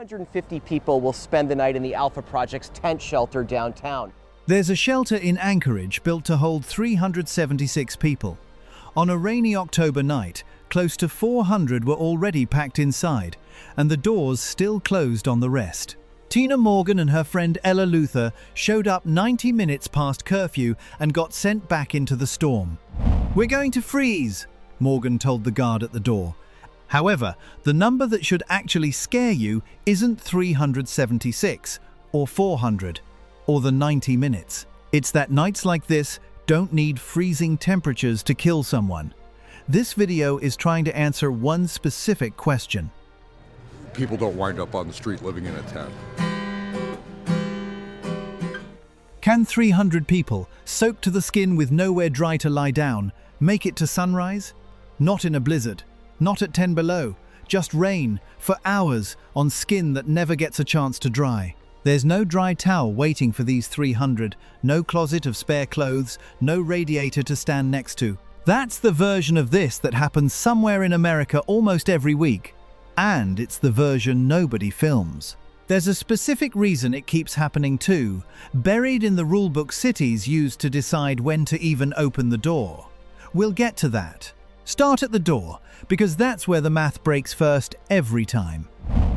250 people will spend the night in the Alpha Project's tent shelter downtown. There's a shelter in Anchorage built to hold 376 people. On a rainy October night, close to 400 were already packed inside, and the doors still closed on the rest. Tina Morgan and her friend Ella Luther showed up 90 minutes past curfew and got sent back into the storm. "We're going to freeze," Morgan told the guard at the door. However, the number that should actually scare you isn't 376 or 400 or the 90 minutes. It's that nights like this don't need freezing temperatures to kill someone. This video is trying to answer one specific question. People don't wind up on the street living in a tent. Can 300 people, soaked to the skin with nowhere dry to lie down, make it to sunrise? Not in a blizzard, not at 10 below, just rain for hours on skin that never gets a chance to dry. There's no dry towel waiting for these 300, no closet of spare clothes, no radiator to stand next to. That's the version of this that happens somewhere in America almost every week. And it's the version nobody films. There's a specific reason it keeps happening too, buried in the rulebook cities used to decide when to even open the door. We'll get to that. Start at the door, because that's where the math breaks first every time.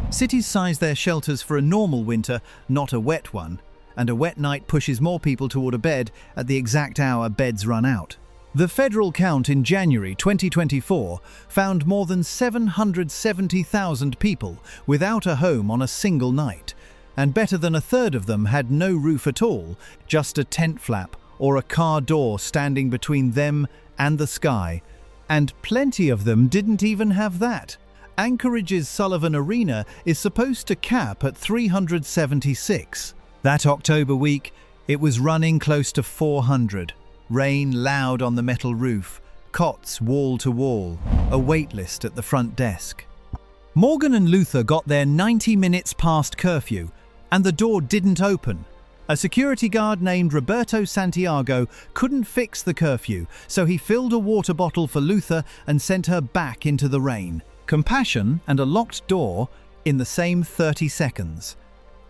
Cities size their shelters for a normal winter, not a wet one, and a wet night pushes more people toward a bed at the exact hour beds run out. The federal count in January 2024 found more than 770,000 people without a home on a single night, and better than a third of them had no roof at all, just a tent flap or a car door standing between them and the sky, and plenty of them didn't even have that. Anchorage's Sullivan Arena is supposed to cap at 376. That October week, it was running close to 400. Rain loud on the metal roof, cots wall to wall, a wait list at the front desk. Morgan and Luther got there 90 minutes past curfew, and the door didn't open. A security guard named Roberto Santiago couldn't fix the curfew, so he filled a water bottle for Luther and sent her back into the rain. Compassion and a locked door in the same 30 seconds.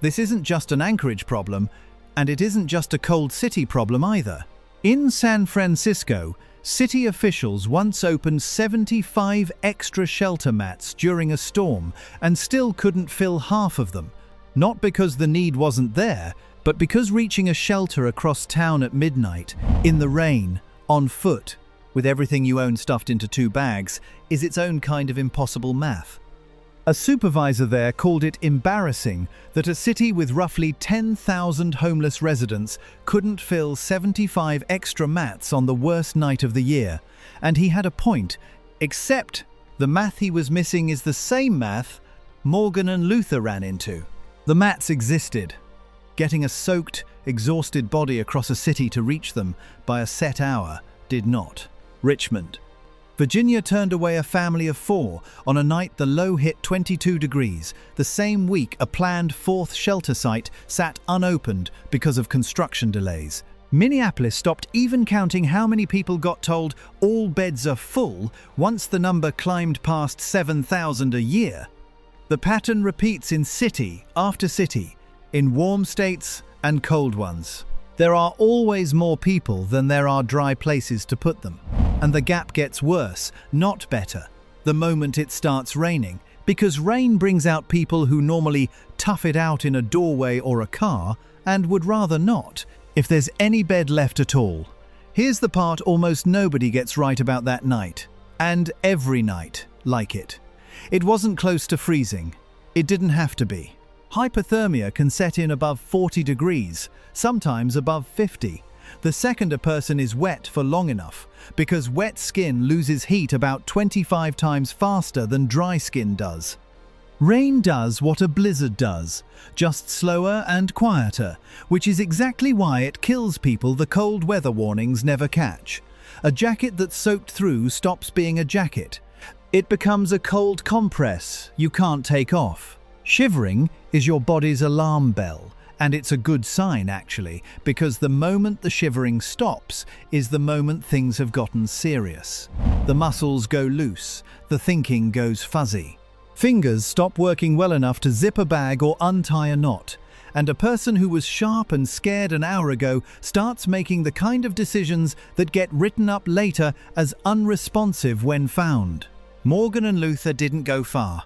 This isn't just an Anchorage problem, and it isn't just a cold city problem either. In San Francisco, city officials once opened 75 extra shelter mats during a storm and still couldn't fill half of them. Not because the need wasn't there, but because reaching a shelter across town at midnight, in the rain, on foot, with everything you own stuffed into 2 bags, is its own kind of impossible math. A supervisor there called it embarrassing that a city with roughly 10,000 homeless residents couldn't fill 75 extra mats on the worst night of the year. And he had a point, except the math he was missing is the same math Morgan and Luther ran into. The mats existed. Getting a soaked, exhausted body across a city to reach them by a set hour did not. Richmond. Virginia turned away a family of 4 on a night the low hit 22 degrees, the same week a planned 4th shelter site sat unopened because of construction delays. Minneapolis stopped even counting how many people got told all beds are full once the number climbed past 7,000 a year. The pattern repeats in city after city, in warm states and cold ones. There are always more people than there are dry places to put them. And the gap gets worse, not better, the moment it starts raining, because rain brings out people who normally tough it out in a doorway or a car and would rather not, if there's any bed left at all. Here's the part almost nobody gets right about that night, and every night like it. It wasn't close to freezing. It didn't have to be. Hypothermia can set in above 40 degrees, sometimes above 50. The second a person is wet for long enough, because wet skin loses heat about 25 times faster than dry skin does. Rain does what a blizzard does, just slower and quieter, which is exactly why it kills people the cold weather warnings never catch. A jacket that's soaked through stops being a jacket. It becomes a cold compress you can't take off. Shivering is your body's alarm bell. And it's a good sign, actually, because the moment the shivering stops is the moment things have gotten serious. The muscles go loose, the thinking goes fuzzy. Fingers stop working well enough to zip a bag or untie a knot, and a person who was sharp and scared an hour ago starts making the kind of decisions that get written up later as unresponsive when found. Morgan and Luther didn't go far.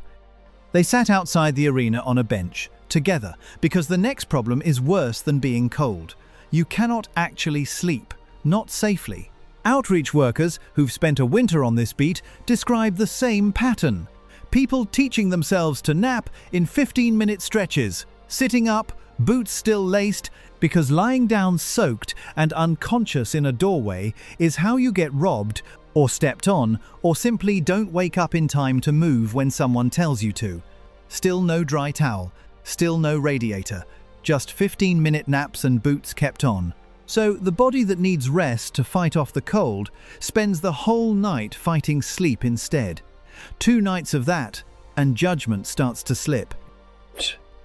They sat outside the arena on a bench, together, because the next problem is worse than being cold. You cannot actually sleep, not safely. Outreach workers who've spent a winter on this beat describe the same pattern. People teaching themselves to nap in 15-minute stretches, sitting up, boots still laced, because lying down soaked and unconscious in a doorway is how you get robbed or stepped on, or simply don't wake up in time to move when someone tells you to. Still no dry towel, still no radiator, just 15-minute naps and boots kept on. So the body that needs rest to fight off the cold spends the whole night fighting sleep instead. 2 nights of that, and judgment starts to slip.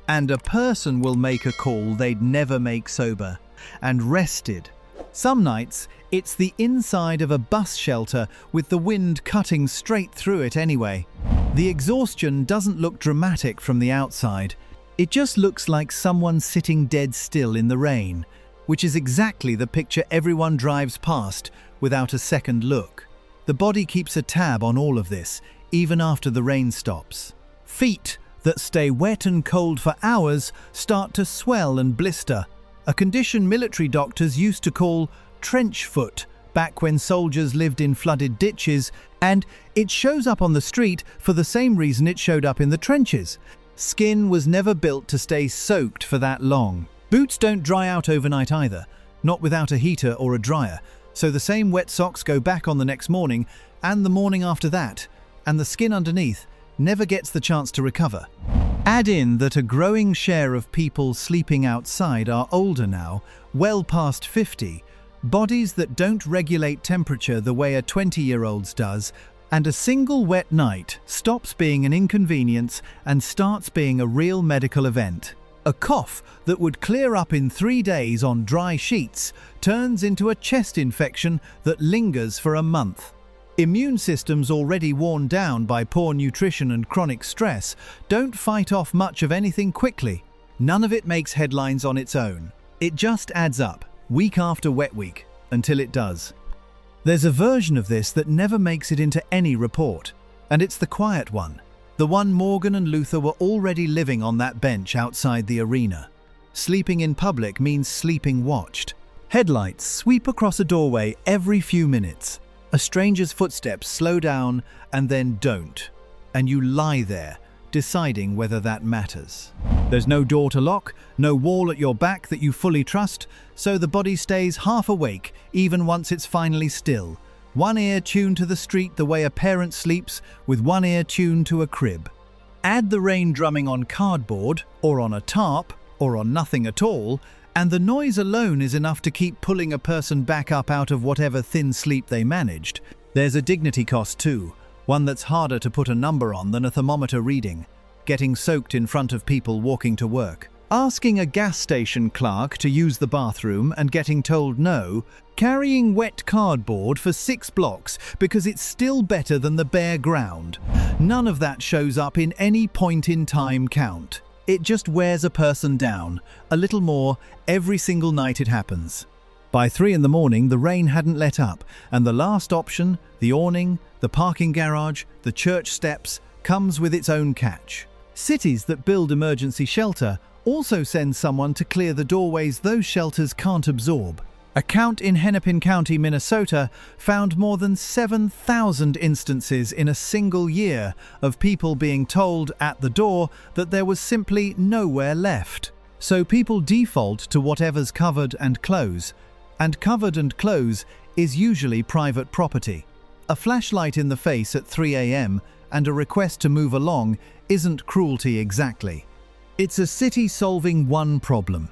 And a person will make a call they'd never make sober, and rested. Some nights, it's the inside of a bus shelter with the wind cutting straight through it anyway. The exhaustion doesn't look dramatic from the outside. It just looks like someone sitting dead still in the rain, which is exactly the picture everyone drives past without a second look. The body keeps a tab on all of this, even after the rain stops. Feet that stay wet and cold for hours start to swell and blister, a condition military doctors used to call trench foot back when soldiers lived in flooded ditches, and it shows up on the street for the same reason it showed up in the trenches. Skin was never built to stay soaked for that long. Boots don't dry out overnight either, not without a heater or a dryer, so the same wet socks go back on the next morning and the morning after that, and the skin underneath never gets the chance to recover. Add in that a growing share of people sleeping outside are older now, well past 50, bodies that don't regulate temperature the way a 20-year-old's does, and a single wet night stops being an inconvenience and starts being a real medical event. A cough that would clear up in 3 days on dry sheets turns into a chest infection that lingers for a month. Immune systems already worn down by poor nutrition and chronic stress don't fight off much of anything quickly. None of it makes headlines on its own. It just adds up, week after wet week, until it does. There's a version of this that never makes it into any report, and it's the quiet one. The one Morgan and Luther were already living on that bench outside the arena. Sleeping in public means sleeping watched. Headlights sweep across a doorway every few minutes. A stranger's footsteps slow down and then don't, and you lie there, deciding whether that matters. There's no door to lock, no wall at your back that you fully trust, so the body stays half awake even once it's finally still. One ear tuned to the street the way a parent sleeps, with one ear tuned to a crib. Add the rain drumming on cardboard, or on a tarp, or on nothing at all, and the noise alone is enough to keep pulling a person back up out of whatever thin sleep they managed. There's a dignity cost too, one that's harder to put a number on than a thermometer reading. Getting soaked in front of people walking to work. Asking a gas station clerk to use the bathroom and getting told no. Carrying wet cardboard for 6 blocks because it's still better than the bare ground. None of that shows up in any point in time count. It just wears a person down, a little more, every single night it happens. By 3 in the morning, the rain hadn't let up, and the last option, the awning, the parking garage, the church steps, comes with its own catch. Cities that build emergency shelter also send someone to clear the doorways those shelters can't absorb. A count in Hennepin County, Minnesota, found more than 7,000 instances in a single year of people being told at the door that there was simply nowhere left. So people default to whatever's covered and close, and covered and close is usually private property. A flashlight in the face at 3 a.m. and a request to move along isn't cruelty exactly. It's a city solving one problem.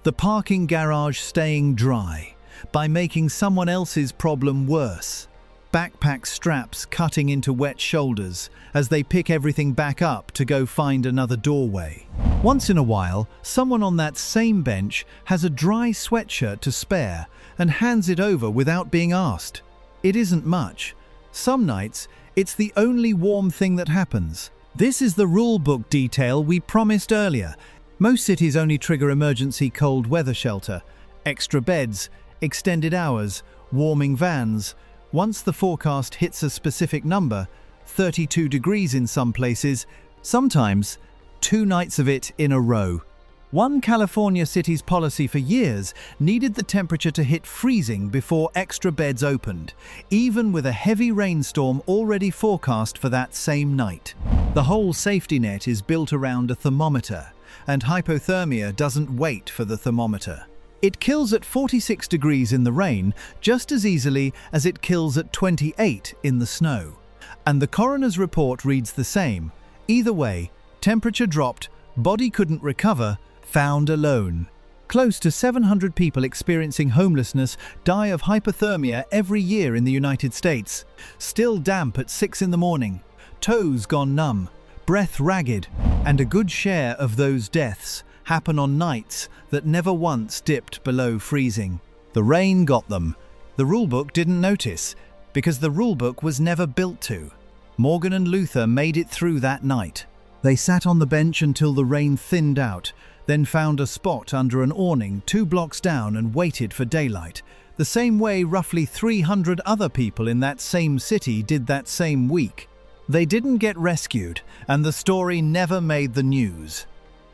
The parking garage staying dry, by making someone else's problem worse. Backpack straps cutting into wet shoulders as they pick everything back up to go find another doorway. Once in a while, someone on that same bench has a dry sweatshirt to spare and hands it over without being asked. It isn't much. Some nights, it's the only warm thing that happens. This is the rule book detail we promised earlier. Most cities only trigger emergency cold weather shelter, extra beds, extended hours, warming vans. Once the forecast hits a specific number, 32 degrees in some places, sometimes 2 nights of it in a row. One California city's policy for years needed the temperature to hit freezing before extra beds opened, even with a heavy rainstorm already forecast for that same night. The whole safety net is built around a thermometer, and hypothermia doesn't wait for the thermometer. It kills at 46 degrees in the rain just as easily as it kills at 28 in the snow. And the coroner's report reads the same. Either way, temperature dropped, body couldn't recover, found alone. Close to 700 people experiencing homelessness die of hypothermia every year in the United States. Still damp at 6 in the morning, toes gone numb, breath ragged, and a good share of those deaths happen on nights that never once dipped below freezing. The rain got them. The rulebook didn't notice, because the rulebook was never built to. Morgan and Luther made it through that night. They sat on the bench until the rain thinned out, then found a spot under an awning 2 blocks down and waited for daylight, the same way roughly 300 other people in that same city did that same week. They didn't get rescued, and the story never made the news.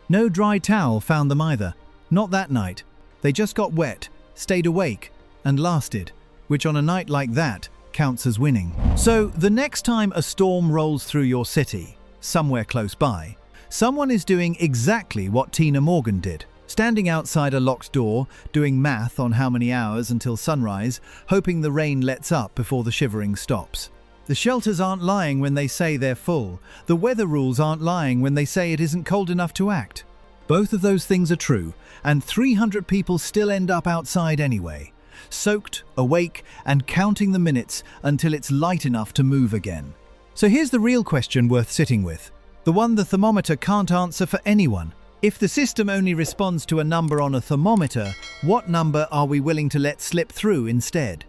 No dry towel found them either. Not that night. They just got wet, stayed awake, and lasted, which on a night like that counts as winning. So the next time a storm rolls through your city, somewhere close by, someone is doing exactly what Tina Morgan did. Standing outside a locked door, doing math on how many hours until sunrise, hoping the rain lets up before the shivering stops. The shelters aren't lying when they say they're full. The weather rules aren't lying when they say it isn't cold enough to act. Both of those things are true, and 300 people still end up outside anyway, soaked, awake, and counting the minutes until it's light enough to move again. So here's the real question worth sitting with, the one the thermometer can't answer for anyone. If the system only responds to a number on a thermometer, what number are we willing to let slip through instead?